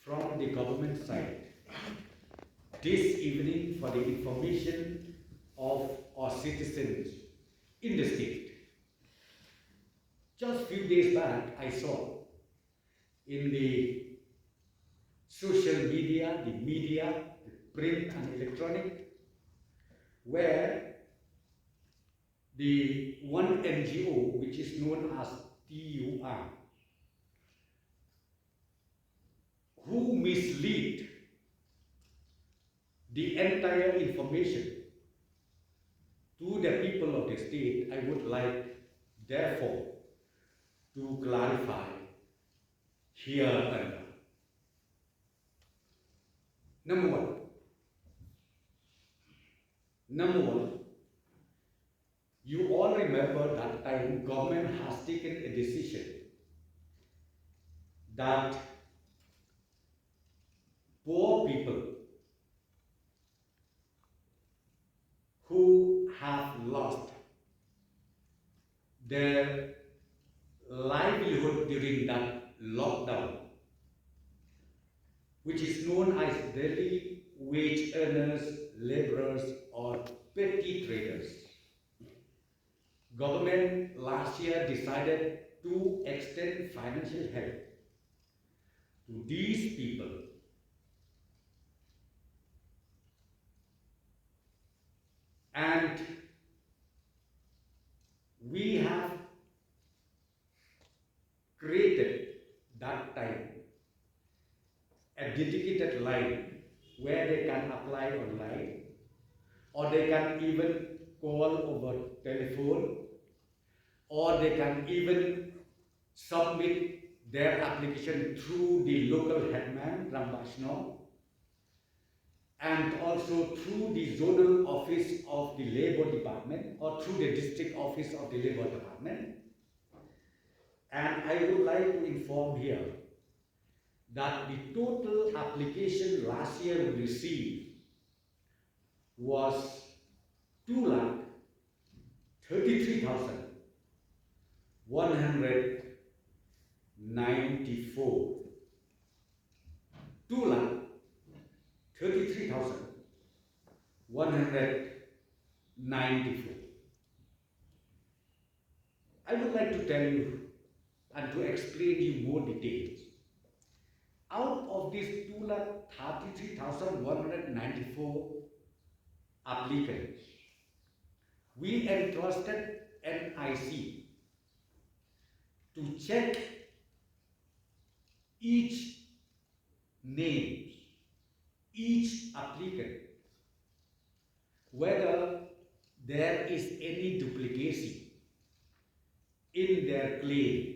from the government side this evening for the information of our citizens in the state. Just a few days back, I saw in the social media, the print and electronic, where the one NGO, which is known as TUR, who mislead the entire information to the people of the state, I would like, therefore, to clarify here and now. Number one, you all remember that time government has taken a decision that poor people who have lost their livelihood during that lockdown, which is known as daily wage earners, laborers, or petty traders. Government last year decided to extend financial help to these people. And we have created that time a dedicated line where they can apply online, or they can even call over telephone, or they can even submit their application through the local headman, Rangad, and also through the zonal office of the Labour Department, or through the district office of the Labour Department. And I would like to inform here that the total application last year we received was 2,33,194. 2,33,194. I would like to tell you and to explain you more details. Out of these 2,33,194 applicants, we entrusted NIC to check each name, each applicant, whether there is any duplicacy in their claim,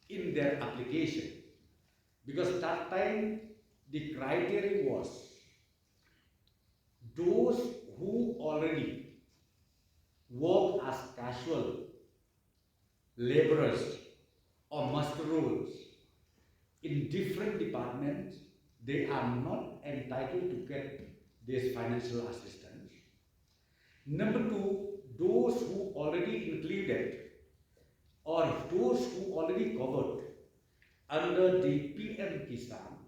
in their application. Because that time the criteria was those who already work as casual laborers or master roles in different departments, they are not entitled to get this financial assistance. Number two, those who already included or those who already covered under the PM Kisan,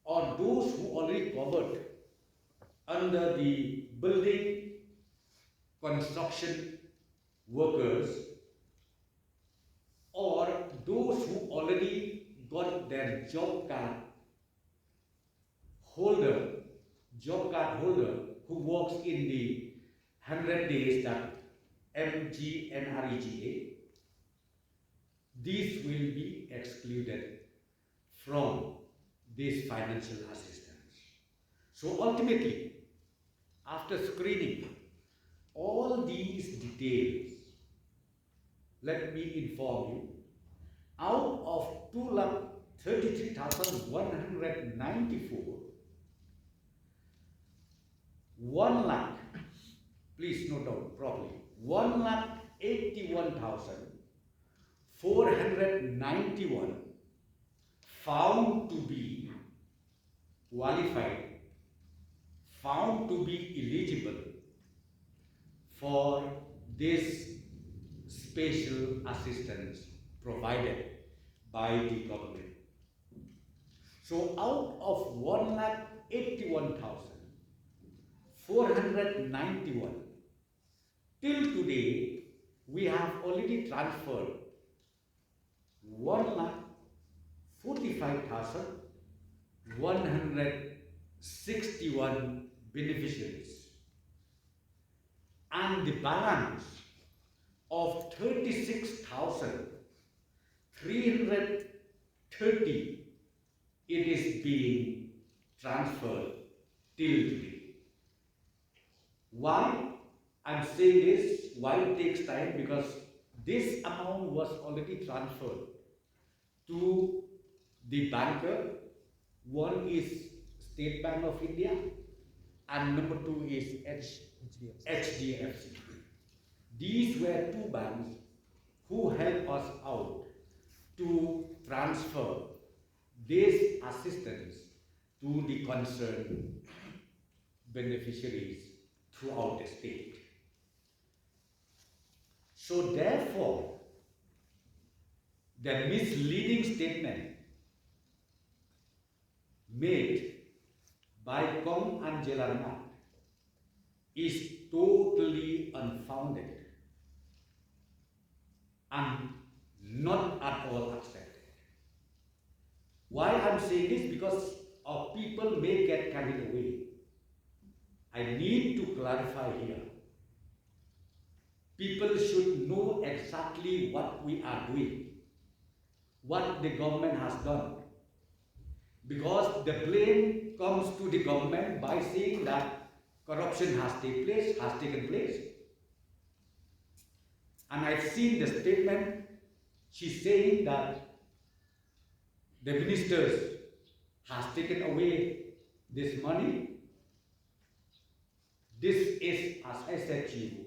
or those who already covered under the building construction workers, or those who already got their job card holder who works in the 100 days that MGNREGA, these will be excluded from this financial assistance. So ultimately, after screening all these details, let me inform you, out of 2,33,194, 1 lakh, please note down properly, 1,81,491 found to be qualified, found to be eligible for this special assistance provided by the government. So out of 1,81,491, till today, we have already transferred 1,45,161 beneficiaries, and the balance of 36,330, it is being transferred till today. Why I'm saying this, why it takes time? Because this amount was already transferred to the banker. One is State Bank of India and number two is HDFC. These were two banks who helped us out to transfer this assistance to the concerned beneficiaries throughout the state. So therefore, the misleading statement made by Kong and Rangad is totally unfounded and not at all accepted. Why I'm saying this? Because people may get carried away. I need to clarify here. People should know exactly what we are doing, what the government has done. Because the blame comes to the government by saying that corruption has taken place. And I've seen the statement, she's saying that the ministers has taken away this money. This is, as I said to you,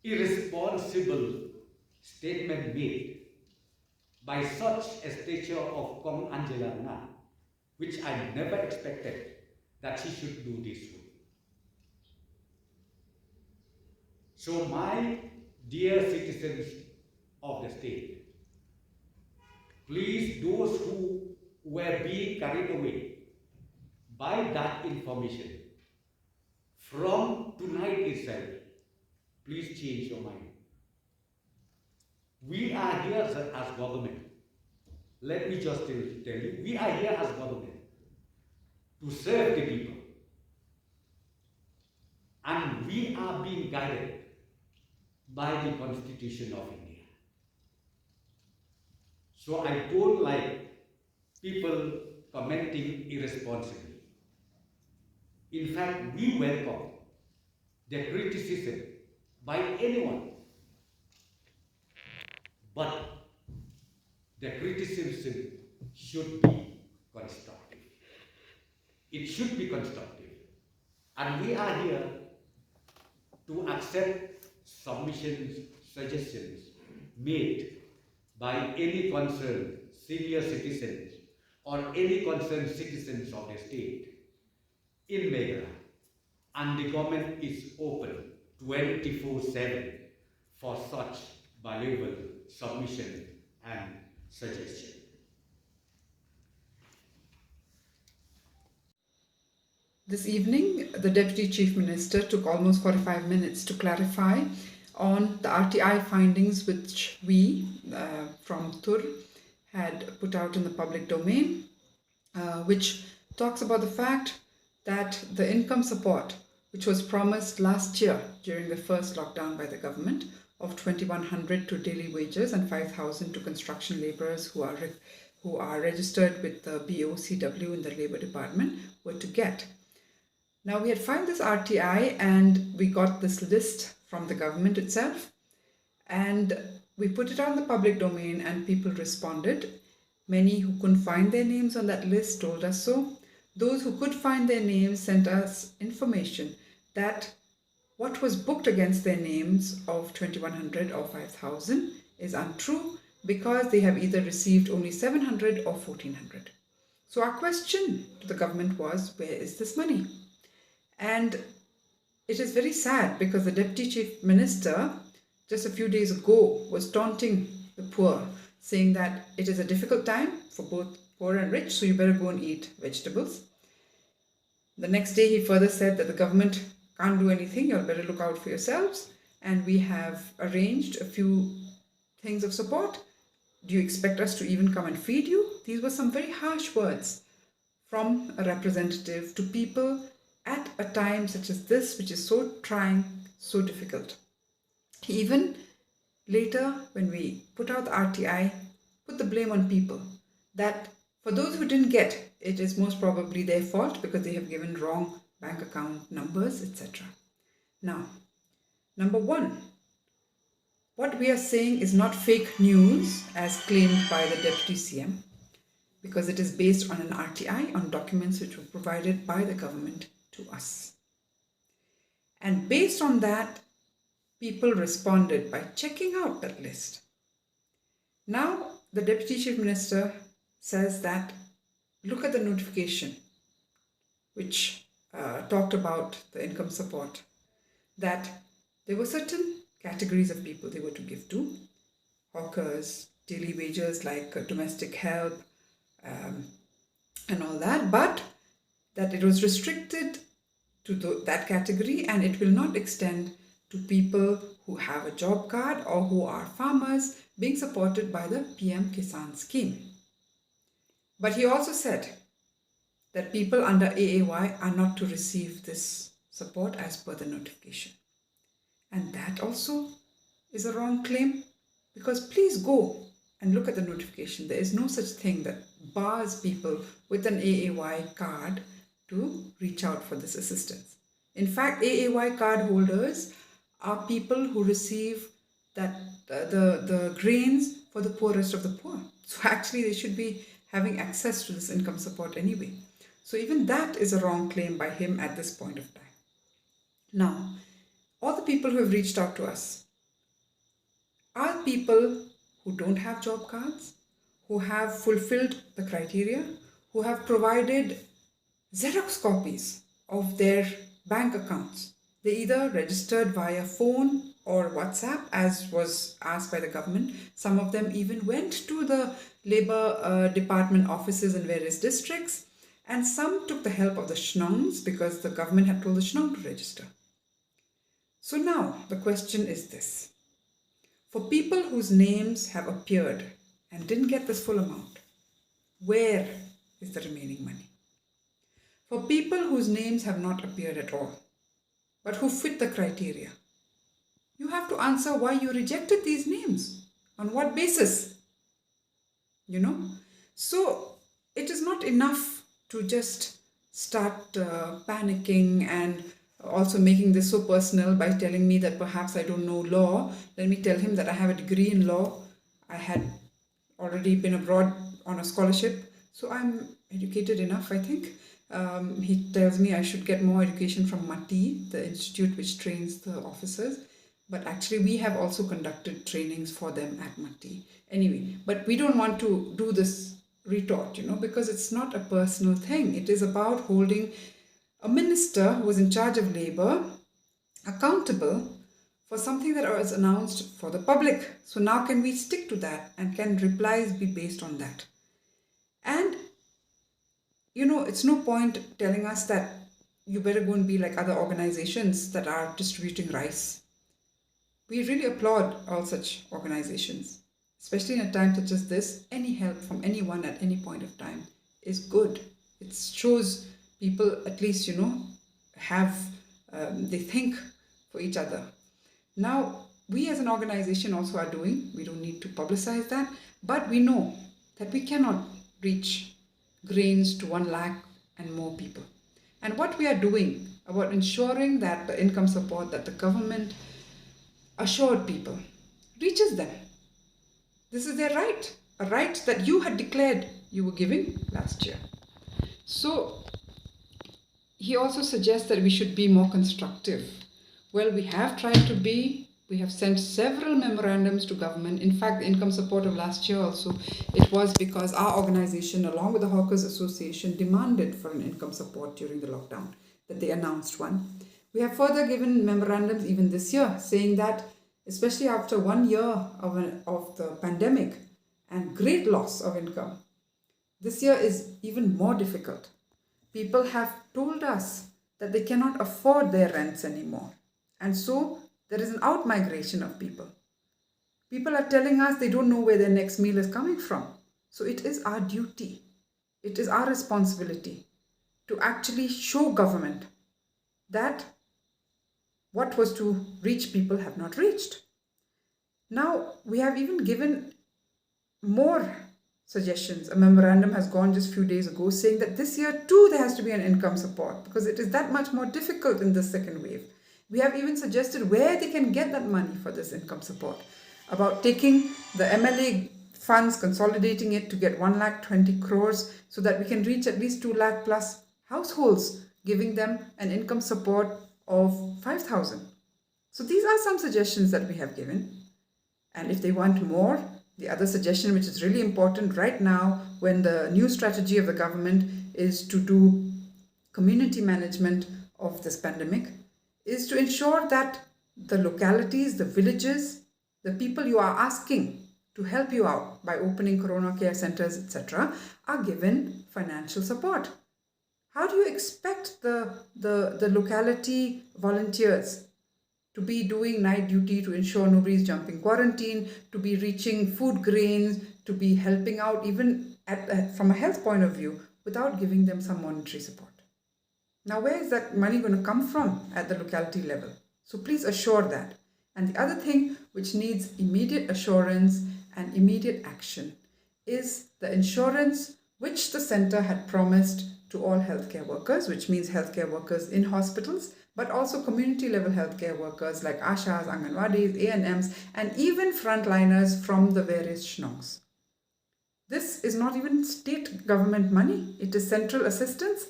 irresponsible statement made by such a stature of Kong Rangad, which I never expected that she should do this way. So my dear citizens of the state, please, those who were being carried away by that information, from tonight itself, please change your mind. We are here as government. Let me just tell you, we are here as government to serve the people. And we are being guided by the Constitution of India. So I don't like people commenting irresponsibly. In fact, we welcome the criticism by anyone. But the criticism should be constructive. It should be constructive. And we are here to accept submissions, suggestions made by any concerned senior citizens or any concerned citizens of the state in Meghalaya. And the government is open 24/7 for such valuable submission and suggestion. This evening, the Deputy Chief Minister took almost 45 minutes to clarify on the RTI findings which we from TUR had put out in the public domain, which talks about the fact that the income support which was promised last year during the first lockdown by the government of 2,100 to daily wages and 5,000 to construction labourers who are registered with the BOCW in the Labour Department were to get. Now, we had filed this RTI and we got this list from the government itself, and we put it out in the public domain and people responded. Many who couldn't find their names on that list told us so. Those who could find their names sent us information that what was booked against their names of 2,100 or 5,000 is untrue because they have either received only 700 or 1,400. So our question to the government was, where is this money? And it is very sad because the Deputy Chief Minister just a few days ago was taunting the poor, saying that it is a difficult time for both poor and rich, so you better go and eat vegetables. The next day, he further said that the government can't do anything, you'll better look out for yourselves, and we have arranged a few things of support. Do you expect us to even come and feed you? These were some very harsh words from a representative to people at a time such as this, which is so trying, so difficult. He even later, when we put out the RTI, put the blame on people that for those who didn't get, it is most probably their fault because they have given wrong bank account numbers, etc. Now, number one, what we are saying is not fake news as claimed by the Deputy CM, because it is based on an RTI on documents which were provided by the government to us. And based on that, people responded by checking out that list. Now, the Deputy Chief Minister says that look at the notification which talked about the income support, that there were certain categories of people they were to give to: hawkers, daily wages like domestic help, and all that, but that it was restricted to that category and it will not extend to people who have a job card or who are farmers being supported by the PM Kisan scheme. But he also said that people under AAY are not to receive this support as per the notification. And that also is a wrong claim, because please go and look at the notification. There is no such thing that bars people with an AAY card to reach out for this assistance. In fact, AAY card holders are people who receive that the grains for the poorest of the poor. So actually they should be having access to this income support anyway. So even that is a wrong claim by him at this point of time. Now, all the people who have reached out to us are people who don't have job cards, who have fulfilled the criteria, who have provided Xerox copies of their bank accounts. They either registered via phone or WhatsApp as was asked by the government. Some of them even went to the Labour Department offices in various districts, and some took the help of the Shnongs because the government had told the Shnong to register. So now the question is this: for people whose names have appeared and didn't get this full amount, where is the remaining money? For people whose names have not appeared at all, but who fit the criteria, you have to answer why you rejected these names. On what basis? So it is not enough to just start panicking and also making this so personal by telling me that perhaps I don't know law. Let me tell him that I have a degree in law. I had already been abroad on a scholarship, so I'm educated enough, I think. He tells me I should get more education from MATI, the institute which trains the officers. But actually we have also conducted trainings for them at MATI. Anyway, but we don't want to do this retort, because it's not a personal thing. It is about holding a minister who is in charge of labor accountable for something that was announced for the public. So now can we stick to that, and can replies be based on that? And it's no point telling us that you better go and be like other organizations that are distributing rice. We really applaud all such organizations, especially in a time such as this. Any help from anyone at any point of time is good. It shows people at least, have, they think for each other. Now, we as an organization also are doing, we don't need to publicize that, but we know that we cannot reach grains to 1 lakh and more people. And what we are doing about ensuring that the income support that the government assured people reaches them. This is their right, a right that you had declared you were giving last year. So he also suggests that we should be more constructive. Well, we have tried to be. We have sent several memorandums to government. In fact, the income support of last year also, it was because our organization, along with the Hawkers Association, demanded for an income support during the lockdown, that they announced one. We have further given memorandums even this year, saying that especially after 1 year of the pandemic, and great loss of income. This year is even more difficult. People have told us that they cannot afford their rents anymore. And so there is an out-migration of people. People are telling us they don't know where their next meal is coming from. So it is our duty, it is our responsibility to actually show government that what was to reach people have not reached. Now, we have even given more suggestions. A memorandum has gone just a few days ago saying that this year too there has to be an income support because it is that much more difficult in this second wave. We have even suggested where they can get that money for this income support, about taking the MLA funds, consolidating it to get 1,20,000 crores so that we can reach at least 2 lakh plus households, giving them an income support of 5,000. So these are some suggestions that we have given. And if they want more, the other suggestion, which is really important right now when the new strategy of the government is to do community management of this pandemic, is to ensure that the localities, the villages, the people you are asking to help you out by opening corona care centers, etc., are given financial support. How do you expect the locality volunteers to be doing night duty to ensure nobody is jumping quarantine, to be reaching food grains, to be helping out even from a health point of view without giving them some monetary support? Now, where is that money going to come from at the locality level? So please assure that. And the other thing which needs immediate assurance and immediate action is the insurance which the center had promised to all healthcare workers, which means healthcare workers in hospitals, but also community level healthcare workers like Ashas, Anganwadis, ANMs, and even frontliners from the various shnongs. This is not even state government money, it is central assistance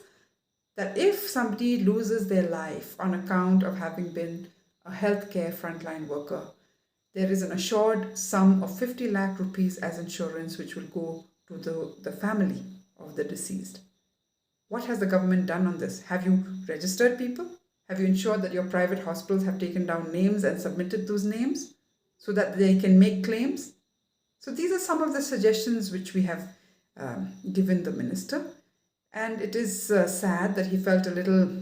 that if somebody loses their life on account of having been a healthcare frontline worker, there is an assured sum of 50 lakh rupees as insurance which will go to the family of the deceased. What has the government done on this? Have you registered people? Have you ensured that your private hospitals have taken down names and submitted those names so that they can make claims? So these are some of the suggestions which we have given the minister. And it is sad that he felt a little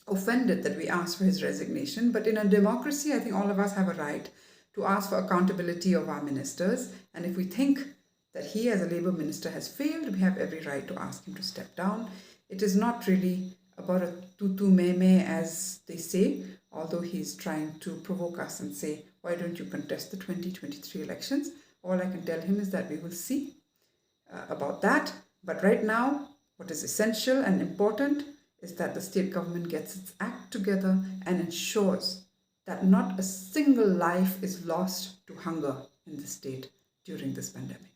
offended that we asked for his resignation. But in a democracy, I think all of us have a right to ask for accountability of our ministers. And if we think that he as a Labour minister has failed, we have every right to ask him to step down. It is not really about a tutu meme, as they say, although he's trying to provoke us and say, why don't you contest the 2023 elections? All I can tell him is that we will see about that. But right now, what is essential and important is that the state government gets its act together and ensures that not a single life is lost to hunger in the state during this pandemic.